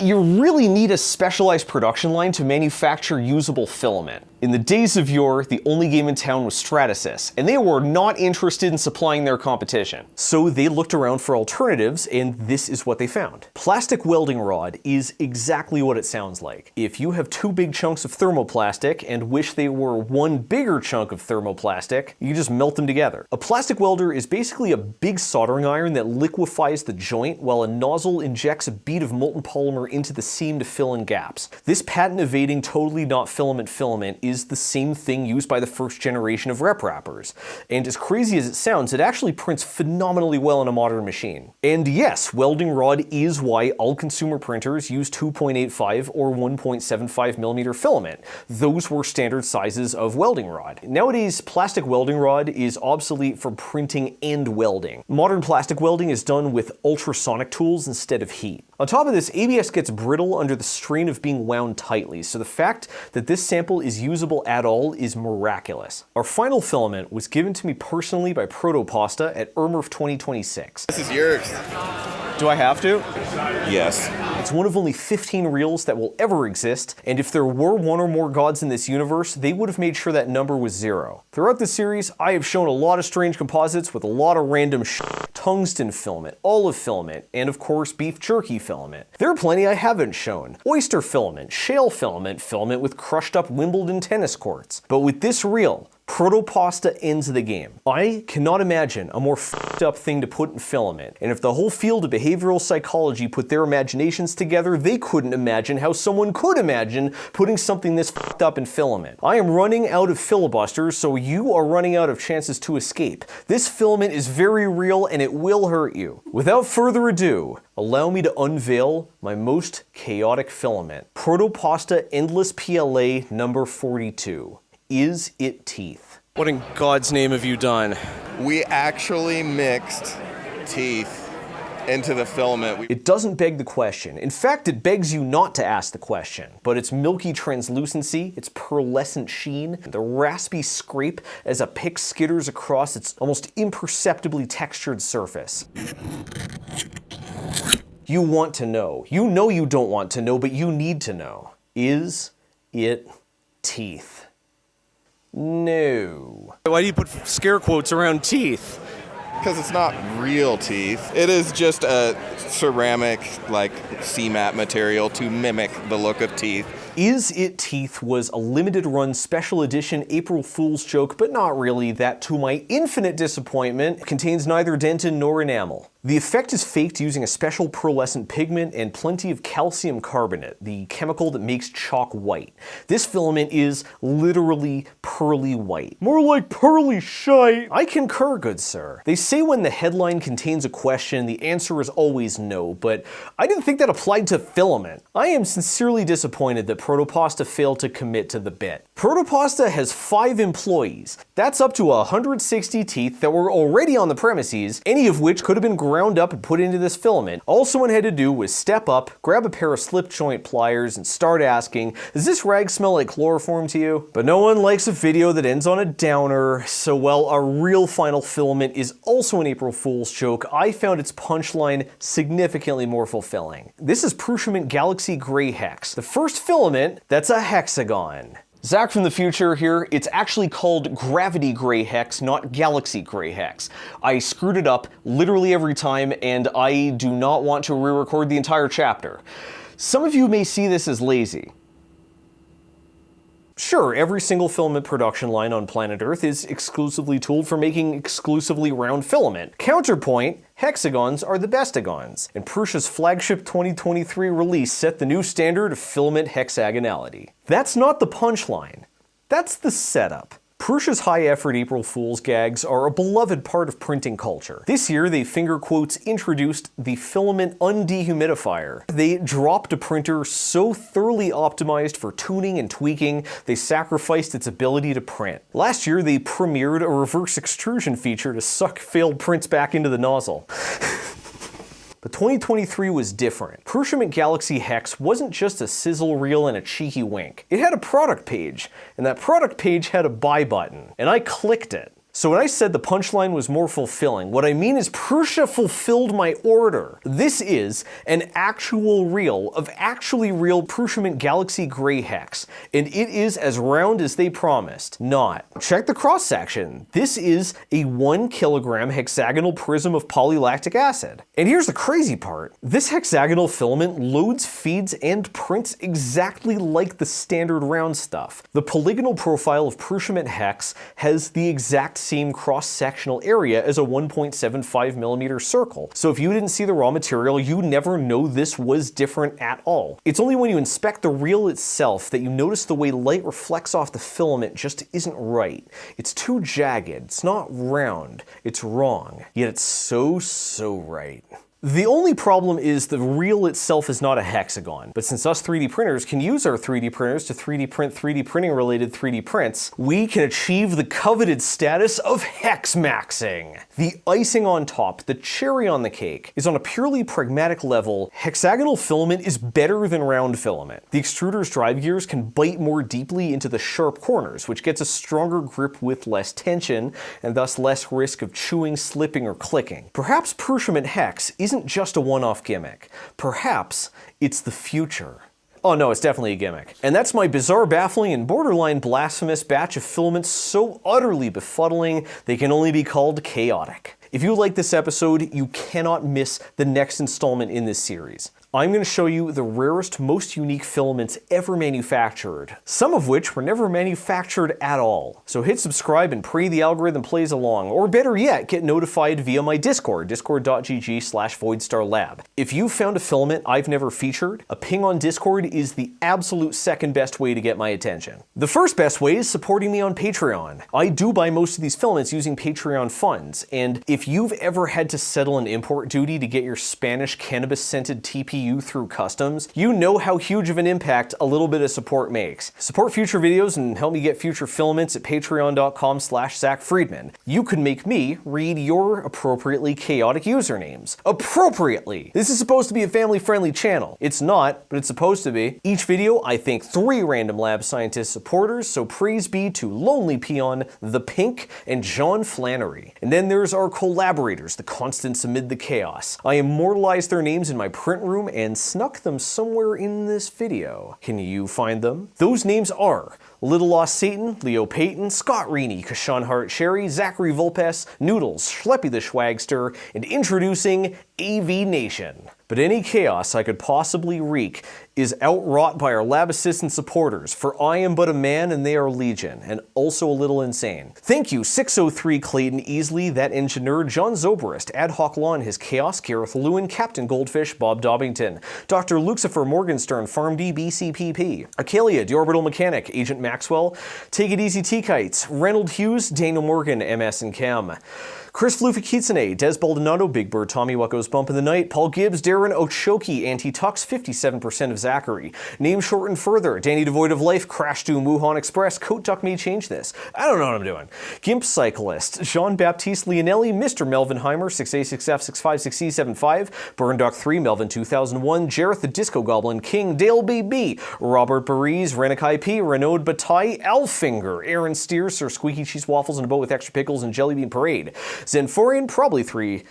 you really need a specialized production line to manufacture usable filament. In the days of yore, the only game in town was Stratasys, and they were not interested in supplying their competition. So they looked around for alternatives, and this is what they found. Plastic welding rod is exactly what it sounds like. If you have two big chunks of thermoplastic and wish they were one bigger chunk of thermoplastic, you just melt them together. A plastic welder is basically a big soldering iron that liquefies the joint while a nozzle injects a bead of molten polymer into the seam to fill in gaps. This patent-evading, totally not filament is the same thing used by the first generation of rep wrappers. And as crazy as it sounds, it actually prints phenomenally well in a modern machine. And yes, welding rod is why all consumer printers use 2.85 or 1.75mm filament. Those were standard sizes of welding rod. Nowadays, plastic welding rod is obsolete for printing and welding. Modern plastic welding is done with ultrasonic tools instead of heat. On top of this, ABS gets brittle under the strain of being wound tightly, so the fact that this sample is usable at all is miraculous. Our final filament was given to me personally by Protopasta at Ermerf 2026. This is yours. Do I have to? Yes. It's one of only 15 reels that will ever exist, and if there were one or more gods in this universe, they would have made sure that number was 0. Throughout this series, I have shown a lot of strange composites with a lot of random tungsten filament, olive filament, and of course beef jerky filament. There are plenty I haven't shown. Oyster filament, shale filament, filament with crushed up Wimbledon tennis courts. But with this reel, Protopasta ends the game. I cannot imagine a more f***ed up thing to put in filament, and if the whole field of behavioral psychology put their imaginations together, they couldn't imagine how someone could imagine putting something this f***ed up in filament. I am running out of filibusters, so you are running out of chances to escape. This filament is very real and it will hurt you. Without further ado, allow me to unveil my most chaotic filament. Protopasta Endless PLA number 42. Is it teeth? What in God's name have you done? We actually mixed teeth into the filament. It doesn't beg the question. In fact, it begs you not to ask the question. But its milky translucency, its pearlescent sheen, the raspy scrape as a pick skitters across its almost imperceptibly textured surface. You want to know. You know you don't want to know, but you need to know. Is it teeth? No. Why do you put scare quotes around teeth? Because it's not real teeth. It is just a ceramic, like, CMAT material to mimic the look of teeth. Is It Teeth was a limited run special edition April Fool's joke, but not really, that to my infinite disappointment contains neither dentin nor enamel. The effect is faked using a special pearlescent pigment and plenty of calcium carbonate, the chemical that makes chalk white. This filament is literally pearly white. More like pearly shite. I concur, good sir. They say when the headline contains a question, the answer is always no, but I didn't think that applied to filament. I am sincerely disappointed that Protopasta failed to commit to the bit. Protopasta has 5 employees. That's up to 160 teeth that were already on the premises, any of which could have been ground up and put into this filament. All someone had to do was step up, grab a pair of slip joint pliers, and start asking, does this rag smell like chloroform to you? But no one likes a video that ends on a downer, so while our real final filament is also an April Fool's joke, I found its punchline significantly more fulfilling. This is Prusament Galaxy Gray Hex, the first filament that's a hexagon. Zach from the future here. It's actually called Gravity Gray Hex, not Galaxy Gray Hex. I screwed it up literally every time, and I do not want to re-record the entire chapter. Some of you may see this as lazy. Sure, every single filament production line on planet Earth is exclusively tooled for making exclusively round filament. Counterpoint, hexagons are the bestagons, and Prusa's flagship 2023 release set the new standard of filament hexagonality. That's not the punchline. That's the setup. Prusa's high-effort April Fool's gags are a beloved part of printing culture. This year, they finger quotes introduced the Filament Undehumidifier. They dropped a printer so thoroughly optimized for tuning and tweaking, they sacrificed its ability to print. Last year, they premiered a reverse extrusion feature to suck failed prints back into the nozzle. But 2023 was different. Prusament Galaxy Hex wasn't just a sizzle reel and a cheeky wink. It had a product page, and that product page had a buy button, and I clicked it. So when I said the punchline was more fulfilling, what I mean is Prusa fulfilled my order. This is an actual reel of actually real Prusament Galaxy Gray Hex, and it is as round as they promised. Not. Check the cross section. This is a 1 kilogram hexagonal prism of polylactic acid. And here's the crazy part. This hexagonal filament loads, feeds, and prints exactly like the standard round stuff. The polygonal profile of Prusament Hex has the exact same cross-sectional area as a 1.75mm circle. So if you didn't see the raw material, you never know this was different at all. It's only when you inspect the reel itself that you notice the way light reflects off the filament just isn't right. It's too jagged, it's not round, it's wrong. Yet it's so right. The only problem is the reel itself is not a hexagon, but since us 3D printers can use our 3D printers to 3D print 3D printing related 3D prints, we can achieve the coveted status of hex maxing. The icing on top, the cherry on the cake, is on a purely pragmatic level, hexagonal filament is better than round filament. The extruder's drive gears can bite more deeply into the sharp corners, which gets a stronger grip with less tension, and thus less risk of chewing, slipping, or clicking. Perhaps Prusament Hex isn't just a one-off gimmick. Perhaps it's the future. Oh no, it's definitely a gimmick. And that's my bizarre, baffling, and borderline blasphemous batch of filaments so utterly befuddling they can only be called chaotic. If you like this episode, you cannot miss the next installment in this series. I'm going to show you the rarest, most unique filaments ever manufactured, some of which were never manufactured at all. So hit subscribe and pray the algorithm plays along, or better yet, get notified via my Discord, discord.gg/voidstarlab. If you found a filament I've never featured, a ping on Discord is the absolute second best way to get my attention. The first best way is supporting me on Patreon. I do buy most of these filaments using Patreon funds, and if you've ever had to settle an import duty to get your Spanish cannabis-scented TPU TPU through customs, you know how huge of an impact a little bit of support makes. Support future videos and help me get future filaments at patreon.com/ZachFriedman. You could make me read your appropriately chaotic usernames. Appropriately! This is supposed to be a family-friendly channel. It's not, but it's supposed to be. Each video, I thank 3 Random Lab Scientist supporters, so praise be to Lonely Peon, The Pink, and John Flannery. And then there's our collaborators, the constants amid the chaos. I immortalized their names in my print room and snuck them somewhere in this video. Can you find them? Those names are Little Lost Satan, Leo Payton, Scott Reaney, Kashan Hart Sherry, Zachary Volpes, Noodles, Schleppy the Schwagster, and introducing AV Nation. But any chaos I could possibly wreak is outwrought by our lab assistant supporters, for I am but a man and they are legion, and also a little insane. Thank you 603 Clayton Easley, That Engineer, John Zobrist, Ad Hoc Lawn, His Chaos, Gareth Lewin, Captain Goldfish, Bob Dobbington, Dr. Lucifer Morgenstern, FarmD BCPP, Acalia, The Orbital Mechanic, Agent Maxwell, Take It Easy T-Kites, Reynold Hughes, Daniel Morgan, MS and Chem, Chris Floofy Kitsune, Des Baldonado, Big Bird, Tommy Wacko's Bump in the Night, Paul Gibbs, Darren Ochoki, Anti-Tux, 57% of Zachary, Name Shortened Further, Danny Devoid of Life, Crash Doom, Wuhan Express, Coat Duck Me Change This, I don't know what I'm doing, Gimp Cyclist, Jean-Baptiste Leonelli, Mr. Melvinheimer, 6A6F656E75, Burn Duck 3, Melvin 2001, Jareth the Disco Goblin, King, Dale BB, Robert Barise, Renakai P, Renaud Bataille, Alfinger, Aaron Steers, Sir Squeaky Cheese Waffles in a Boat with Extra Pickles and Jelly Bean Parade, Zenforian, probably 3.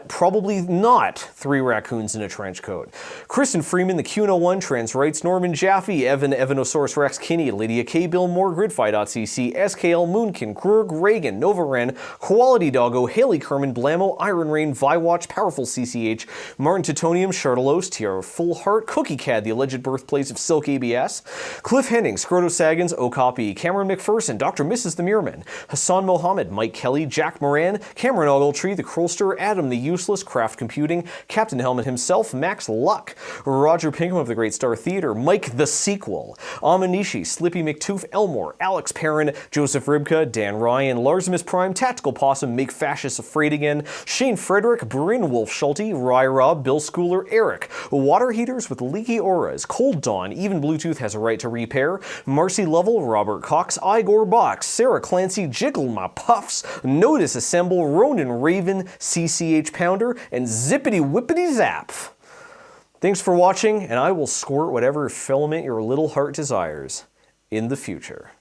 Probably not 3 raccoons in a trench coat. Kristen Freeman, the Q101, Trans Rights, Norman Jaffe, Evan, Evanosaurus Rex Kinney, Lydia K. Bill Moore, Gridfy.cc, SKL, Moonkin, Krug, Reagan, Nova Ren, Quality Doggo, Haley Kerman, Blammo, Iron Rain, Viwatch, Powerful CCH, Martin Titonium, Chartelos, Tiara Full Heart, Cookie Cad, the alleged birthplace of Silk ABS, Cliff Henning, Scroto Saggins, Okapi, Cameron McPherson, Dr. Mrs. the Muirman, Hassan Mohammed, Mike Kelly, Jack Moran, Cameron Ogletree, the Krolster, Adam the Useless, Craft Computing, Captain Helmet himself, Max Luck, Roger Pinkham of the Great Star Theater, Mike the Sequel, Amanishi, Slippy McToof, Elmore, Alex Perrin, Joseph Ribka, Dan Ryan, Larsimus Prime, Tactical Possum, Make Fascists Afraid Again, Shane Frederick, Bryn Wolf Schulte, Rye Rob, Bill Schooler, Eric, Water Heaters with Leaky Auras, Cold Dawn, Even Bluetooth Has a Right to Repair, Marcy Lovell, Robert Cox, Igor Box, Sarah Clancy, Jiggle My Puffs, Notice Assemble, Ronan Raven, CCH Pounder, and Zippity Whippity Zap. Thanks for watching, and I will squirt whatever filament your little heart desires in the future.